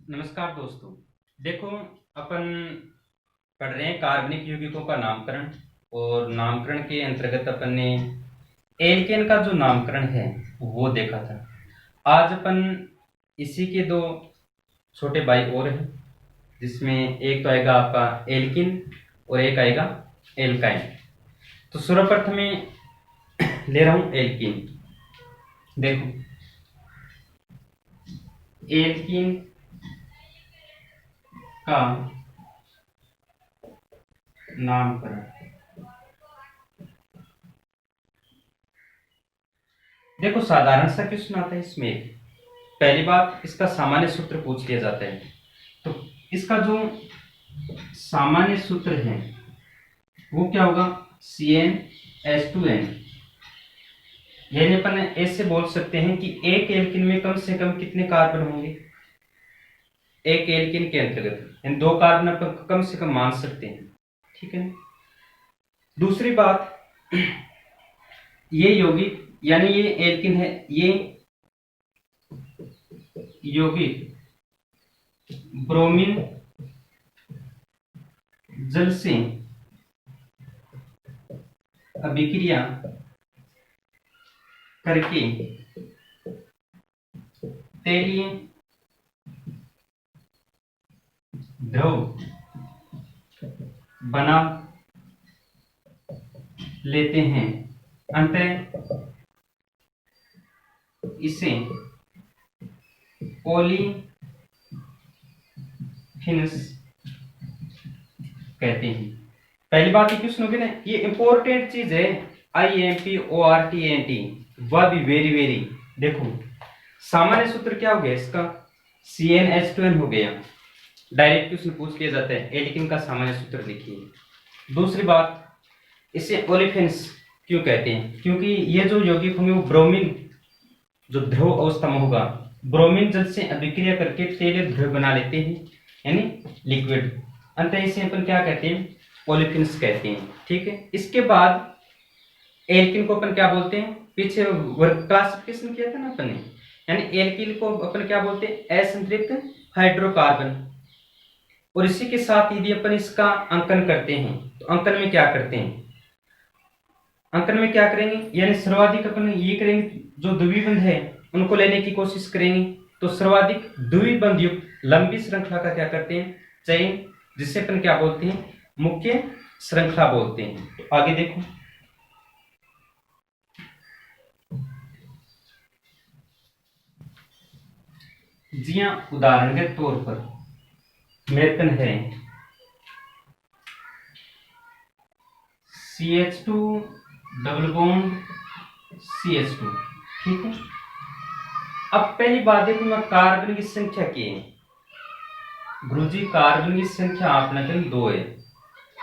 नमस्कार दोस्तों। देखो, अपन पढ़ रहे हैं कार्बनिक यौगिकों का नामकरण। और नामकरण के अंतर्गत अपन ने एल्केन का जो नामकरण है वो देखा था। आज अपन इसी के दो छोटे भाई और हैं, जिसमें एक तो आएगा आपका एल्किन और एक आएगा एल्काइन। तो सर्वप्रथम में ले रहा हूं एल्किन। देखो, एल्किन का नामकरण। देखो, साधारण सा क्वेश्चन आता है इसमें। पहली बात, इसका सामान्य सूत्र पूछ लिया जाता है। तो इसका जो सामान्य सूत्र है वो क्या होगा? CnH2n। यानी अपन ऐसे बोल सकते हैं कि एक एल्किन में कम से कम कितने कार्बन होंगे? एक एल्किन के अंतर्गत इन दो कार्बन अपन कम से कम मान सकते हैं, ठीक है। दूसरी बात, ये यौगिक यानी ये एल्किन है, ये यौगिक ब्रोमीन जल से अभिक्रिया करके तेलीय द्रव बना लेते हैं। अंततः इसे ओलिफिन्स कहते हैं। पहली बात ये क्वेश्चन होगी ना, ये इंपॉर्टेंट चीज है। IMPORTANT, वह भी वेरी वेरी। देखो, सामान्य सूत्र क्या हो गया इसका? CnH2n हो गया। डायरेक्ट क्वेश्चन पूछ लिया जाता है, एल्किन का सामान्य सूत्र लिखिए। दूसरी बात, इसे ओलिफिन्स क्यों कहते हैं? क्योंकि ये जो यौगिक होंगे वो ब्रोमीन, जो ध्रुव अवस्था में होगा, ब्रोमीन जल से अभिक्रिया करके तेलीय ध्रुव बना लेते हैं, यानी लिक्विड। अंततः इसे अपन क्या कहते हैं? ओलिफिन्स कहते हैं, ठीक है। इसके बाद एल्किन को अपन क्या बोलते हैं? पीछे वर्ग क्लासिफिकेशन किया था ना अपन ने, यानी एल्किन को अपन क्या बोलते हैं? असंतृप्त हाइड्रोकार्बन। और इसी के साथ यदि अपन इसका अंकन करते हैं तो अंकन में क्या करते हैं? अंकन में क्या करेंगे? यानी सर्वाधिक अपन ये करेंगे, जो द्विबंध है उनको लेने की कोशिश करेंगे। तो सर्वाधिक द्विबंध युक्त लंबी श्रृंखला का क्या करते हैं? चयन, जिसे अपन क्या बोलते हैं? मुख्य श्रृंखला बोलते हैं। तो आगे देखो, जी हाँ, उदाहरण के तौर पर मेरे पेन है CH2 डबल बॉन्ड CH2, ठीक है। अब पहली बात देखो, मैं कार्बन की संख्या की है गुरुजी, कार्बन की संख्या आपने कही 2 है।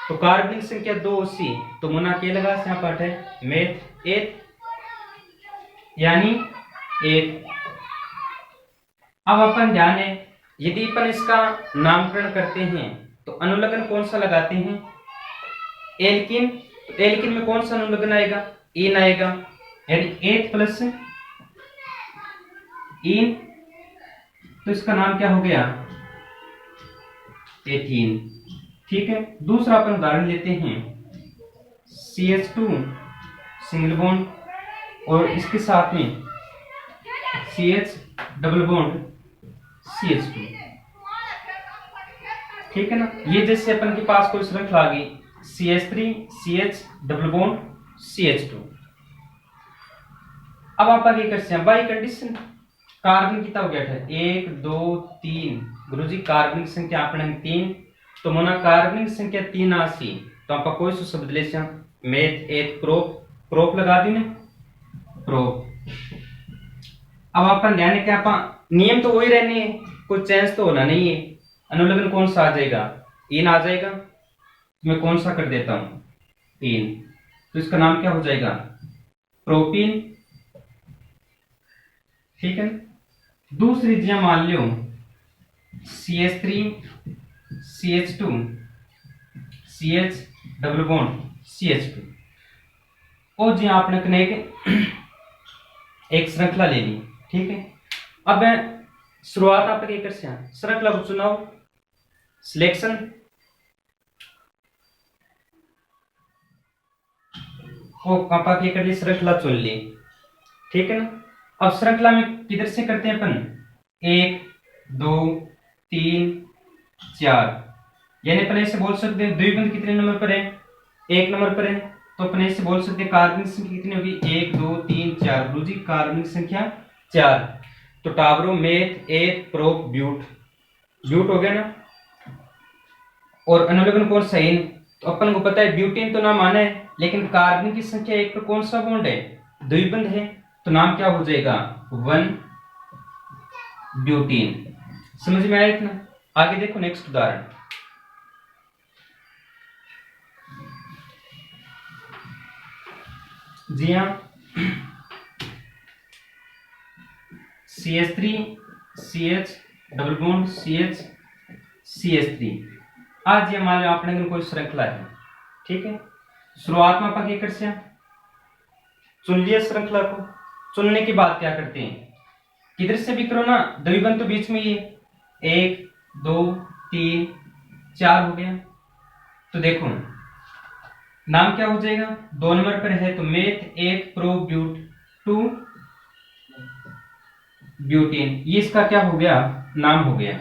तो कार्बन की संख्या 2 सी, तो मुना के लगा यहाँ पाठ है मेथ 8, यानी 8। अब अपन ध्यान है, यदि अपन इसका नामकरण करते हैं तो अनुलग्न कौन सा लगाते हैं? एल्किन। तो एल्किन में कौन सा अनुलग्न आएगा? इन आएगा, यानी 8 प्लस इन। तो इसका नाम क्या हो गया? 18, ठीक है। दूसरा अपन उदाहरण लेते हैं CH2 सिंगल बॉन्ड और इसके साथ में CH डबल बॉन्ड CH2, ठीक है ना। ये जैसे अपन के पास कोई श्रृंखला आ गई CH3 CH double bond CH2। अब आप आगे करते हैं बाई कंडीशन। कार्बन कितना हो गया था? 1 2 3। गुरुजी, कार्बन की संख्या आपने 3, तो मोना कार्बन की संख्या 3 आसी। तो आप कोई सो शब्द ले मेथ 8 क्रोप, क्रोप लगा दी ना, क्रोप। अब आपका ध्यान है कि आप नियम तो वही रहने हैं, कोई चेंज तो होना नहीं है। अनुलग्न कौन सा आ जाएगा? इन आ जाएगा। मैं कौन सा कर देता हूं? इन। तो इसका नाम क्या हो जाएगा? प्रोपीन, ठीक है। दूसरी चीज मान लो CH3 CH2 CH double bond CH2, और जी आपने कनेक्ट एक श्रृंखला ले ली, ठीक है। अब शुरुआत आप एक श्रृंखला को चुनाव सिलेक्शन को आप कर ली, श्रृंखला चुन ली, ठीक है ना। अब श्रृंखला में किधर से करते हैं अपन, 1 2 3 4, यानी अपन ऐसे बोल सकते हैं द्विबंध कितने नंबर पर है, 1 नंबर पर है, तो अपन ऐसे बोल सकते हैं कार्बनिक संख्या कितनी होगी, 1 2 3 4, गुरुजी कार्बनिक संख्या 4। तो टाबरो मेथ एथ प्रोप ब्यूट, ब्यूट हो गया ना। और अनुलग्न कौन सा इन, तो अपन को पता है ब्यूटेन तो नाम आना है, लेकिन कार्बन की संख्या 1 पर कौन सा बॉन्ड है, द्विबंध है, तो नाम क्या हो जाएगा, 1 ब्यूटेन। समझ में आया इतना। आगे देखो नेक्स्ट उदाहरण, जी हाँ, CH3 CH double bond CH CH3। आज ये मान लो आपने कोई श्रृंखला है, ठीक है। शुरुआत में अपन क्या करते हैं, चुन लिया श्रृंखला को, चुनने के बाद क्या करते हैं, किधर से भी करो ना, द्विबंध तो बीच में ये 1 2 3 4 हो गया। तो देखो नाम क्या हो जाएगा, 2 नंबर पर है तो मेथ एथ प्रो ब्यूट 2 ब्यूटेन, ये इसका क्या हो गया, नाम हो गया।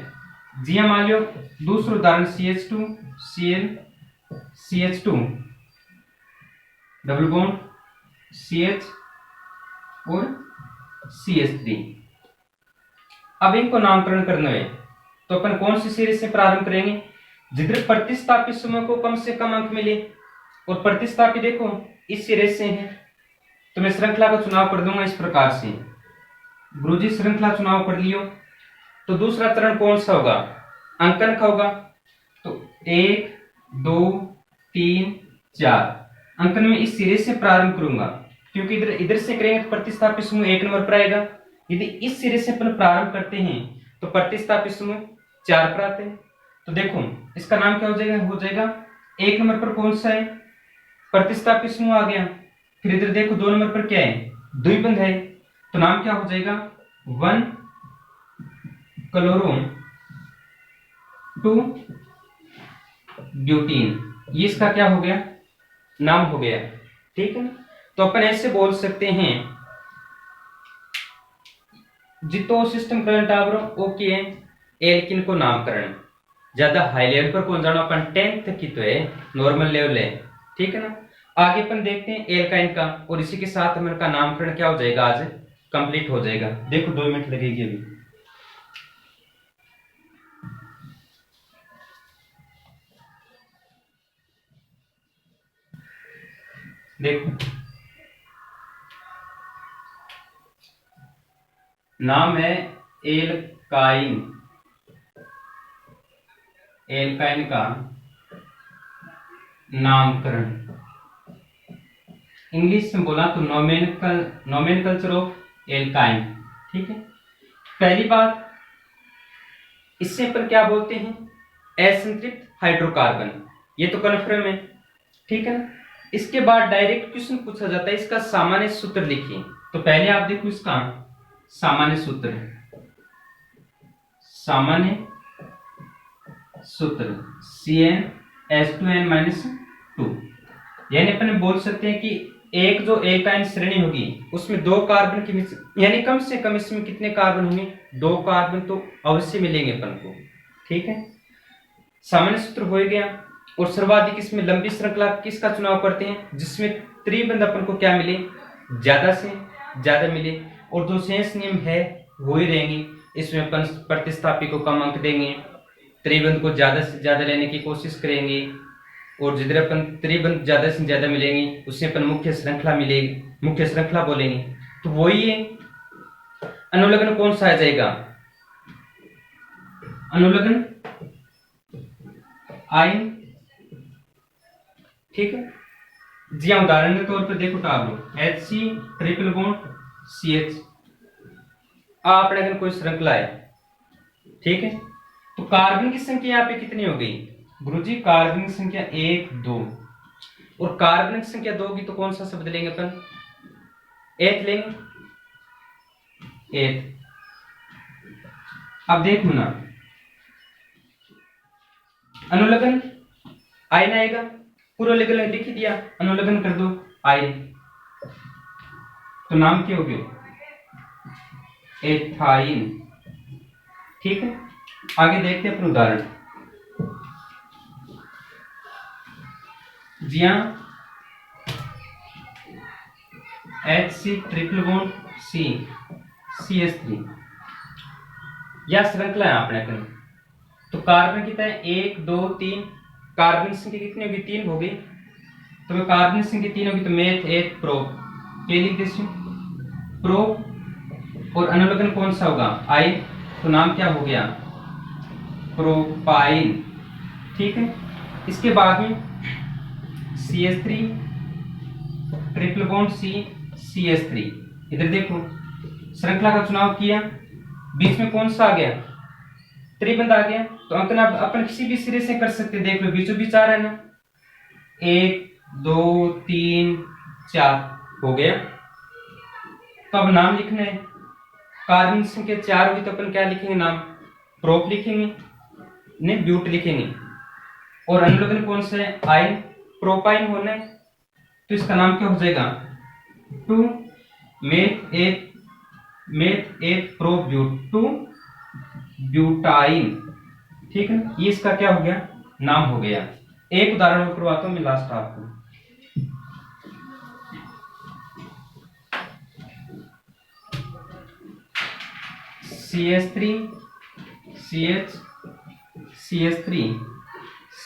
जी हाँ, मान लो दूसरा उदाहरण CH2 Cl CH2 double bond CH और CH3। अब इनको नामकरण करना है, तो अपन कौन सी सीरीज से प्रारंभ करेंगे, जिधर प्रतिस्थापी समूह को कम से कम अंक मिले, और प्रतिस्थापी देखो इस सीरीज से है, तो मैं श्रृंखला का चुनाव कर दूंगा इस प्रकार से, गुरुजी श्रृंखला चुनाव कर लियो। तो दूसरा चरण कौन सा होगा, अंकन का होगा, तो 1 2 3 4 अंकन में इस सीरीज से प्रारंभ करूंगा, क्योंकि इधर इधर से करेंगे तो प्रतिस्थापी समूह 1 नंबर पर आएगा। यदि इस सीरीज से अपन प्रारंभ करते हैं तो प्रतिस्थापी समूह 4 पर आते हैं। तो देखो इसका नाम क्या हो जाएगा 1 नंबर पर कौन सा है, प्रतिस्थापी समूह आ गया। फिर इधर देखो 2 नंबर पर क्या है, द्विबंध है, तो नाम क्या हो जाएगा 1 क्लोरो 2 ब्यूटीन, ये इसका क्या हो गया, नाम हो गया, ठीक है ना। तो अपन ऐसे बोल सकते हैं जितो सिस्टम करंट आवरो ओके है, एल्किन को नामकरण ज्यादा हाई लेवल पर कौन जाना, अपन 10th तक की तो है, नॉर्मल लेवल है, ठीक है ना। आगे अपन देखते हैं एल्काइन का, और इसी के साथ हमारे का नामकरण क्या हो जाएगा, आज कंप्लीट हो जाएगा। देखो 2 मिनट लगेगी अभी। देखो नाम है एल्काइन, एल्काइन का नामकरण, इंग्लिश में बोला तो नोमेनकल्चर ऑफ एल्काइन, ठीक है। पहली बात इससे अपन क्या बोलते हैं, असंतृप्त हाइड्रोकार्बन, ये तो कन्फर्म है, ठीक है ना। इसके बाद डायरेक्ट क्वेश्चन पूछा जाता है, इसका सामान्य सूत्र लिखिए। तो पहले आप देखो इसका सामान्य सूत्र, सामान्य सूत्र CnH2n-2, यानी अपन बोल सकते हैं कि एक जो एल्काइन श्रेणी होगी उसमें 2 कार्बन की, यानी कम से कम इसमें कितने कार्बन होंगे, 2 कार्बन तो अवश्य मिलेंगे अपन को, ठीक है। सामान्य सूत्र हो गया। और सर्वाधिक इसमें लंबी श्रृंखला किसका चुनाव करते हैं, जिसमें त्रिबंध अपन को क्या मिले, ज्यादा से ज्यादा मिले, और जो शेष नियम है वो ही रहेंगे। इसमें अपन प्रतिस्थापी को कम अंक देंगे, त्रिबंध को ज्यादा से ज्यादा लेने की कोशिश करेंगे, और जिधर अपन त्रिबंध ज्यादा से ज्यादा मिलेंगे उससे अपन मुख्य श्रृंखला मिलेगी, मुख्य श्रृंखला बोलेंगे। तो वही है अनुलग्न कौन सा आ जाएगा, अनुलग्न आयन, ठीक है जी हाँ। उदाहरण के तौर पर देखो टाबलो HC ट्रिपल बॉन्ड CH, आपने अगर कोई श्रृंखला है, ठीक है, तो कार्बन की संख्या यहाँ पे कितनी हो गई, गुरुजी कार्बन की संख्या 1 2, और कार्बन की संख्या 2 की तो कौन सा शब्द लेंगे अपन, एथ लेंगे, एथ। अब देखो ना, अनुलग्न आयन आएगा, पूरा लगन लिख दिया, अनुलग्न कर दो आयन, तो नाम क्या हो गया, एथाइन। ठीक है, आगे देखते हैं अपना उदाहरण। जिया HC triple bond C CH3, यह श्रृंखला है आपने कहीं, तो कार्बन कितना है, 1 2 3, कार्बन संख्या कितनी होगी, 3 होगी, तो मैं कार्बन संख्या 3 होगी तो मेथ एथ प्रो, ये लिख देती हूँ प्रो, और अनुलग्न कौन सा होगा, आई, तो नाम क्या हो गया, प्रोपाइन। ठीक है, इसके बाद में CH3 triple bond C CH3, इधर देखो श्रृंखला का चुनाव किया, बीच में कौन सा आ गया, त्रिबंध आ गया, तो अंकन आप अपन किसी भी सिरे से कर सकते, देख लो बीचों बीच आ रहा है ना, 1 2 3 4 हो गया। तो अब नाम लिखना है, कार्बन संख्या 4 होगी तो अपन क्या लिखेंगे, नाम प्रोप लिखेंगे, नहीं ब्यूट लिखेंगे, और अनुलग्न कौन सा है, आयन, प्रोपाइन होना है, तो इसका नाम क्या हो जाएगा, 2 मेथ एथ प्रो ब्यूट, 2 ब्यूटाइन। ठीक है, ये इसका क्या हो गया, नाम हो गया। एक उदाहरण और करवाता हूं मैं लास्ट आपको, CH3 CH CH3 C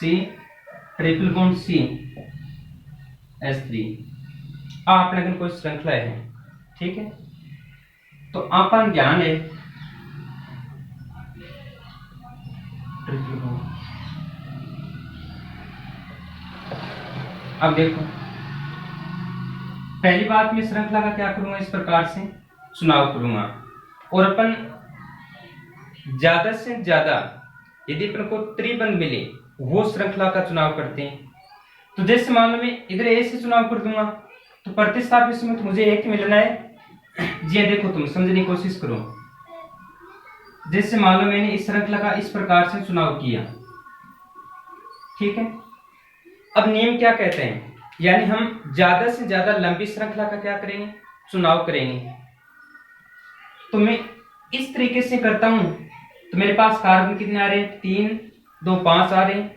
triple bond C S3, आपने अगर कोई श्रृंखला है, ठीक है, तो अपन ध्यान है ट्रिपल बॉन्ड। अब देखो पहली बात मैं श्रृंखला का क्या करूंगा, इस प्रकार से चुनाव करूंगा, और अपन ज्यादा से ज्यादा यदि अपन को त्रिबंध मिले वो श्रृंखला का चुनाव करते हैं। तो जैसे मान लो मैं इधर ए से चुनाव कर दूंगा, तो प्रतिस्थापित समय तो मुझे एक मिलना है। जी देखो, तुम समझने की कोशिश करो, जैसे मान लो मैंने इस श्रृंखला का इस प्रकार से चुनाव किया, ठीक है, अब नियम क्या कहते हैं, यानी हम ज्यादा से ज्यादा लंबी श्रृंखला का क्या करेंगे, चुनाव करेंगे। तो मैं इस तरीके से करता हूं, तो मेरे पास कार्बन कितने आ रहे हैं, 3 2 5 आ रहे हैं,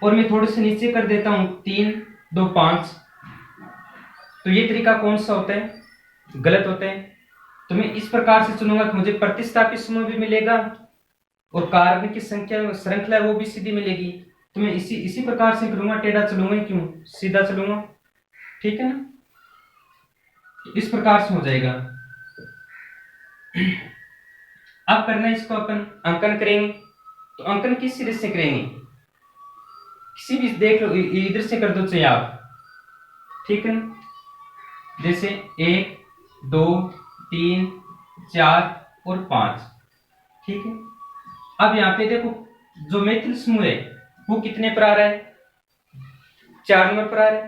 और मैं थोड़े से नीचे कर देता हूं 3 2 5। तो ये तरीका कौन सा होता है, गलत होता है। तो मैं इस प्रकार से चुनूंगा कि मुझे प्रतिस्थापित समूह भी मिलेगा और कार्बन की संख्या श्रृंखला है वो भी सीधी मिलेगी। तो मैं इसी प्रकार से करूंगा, टेढ़ा चलूंगा, क्यों, सीधा चलूंगा, ठीक है ना, इस प्रकार से हो जाएगा। अब करना है इसको, अपन अंकन करेंगे, तो अंकन किस सिरे से करेंगे, किसी भी, देख लो इधर से कर दो चाहे आप, ठीक है ना, जैसे 1 2 3 4 और 5, ठीक है। अब यहाँ पे देखो जो मेथिल समूह है वो कितने पर आ रहा है, 4 नंबर पर आ रहा है,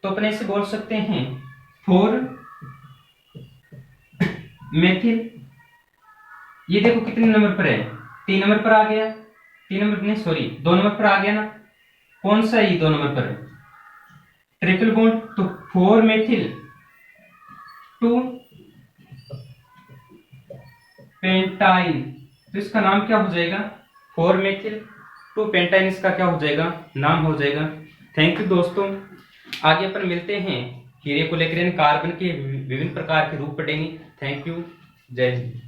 तो अपने इसे बोल सकते हैं 4 मेथिल। ये देखो कितने नंबर पर है, 3 नंबर पर आ गया, 3 नंबर नहीं सॉरी 2 नंबर पर आ गया ना, कौन सा है ये 2 नंबर पर है, ट्रिपल बॉन्ड, तो 4 मेथिल 2 पेंटाइन, तो इसका नाम क्या हो जाएगा, 4 मेथिल 2 पेंटाइन, इसका क्या हो जाएगा, नाम हो जाएगा। थैंक यू दोस्तों, आगे अपन मिलते हैं, हीरे को लेकर कार्बन के विभिन्न प्रकार के रूप पढ़ेंगे। थैंक यू, जय हिंद।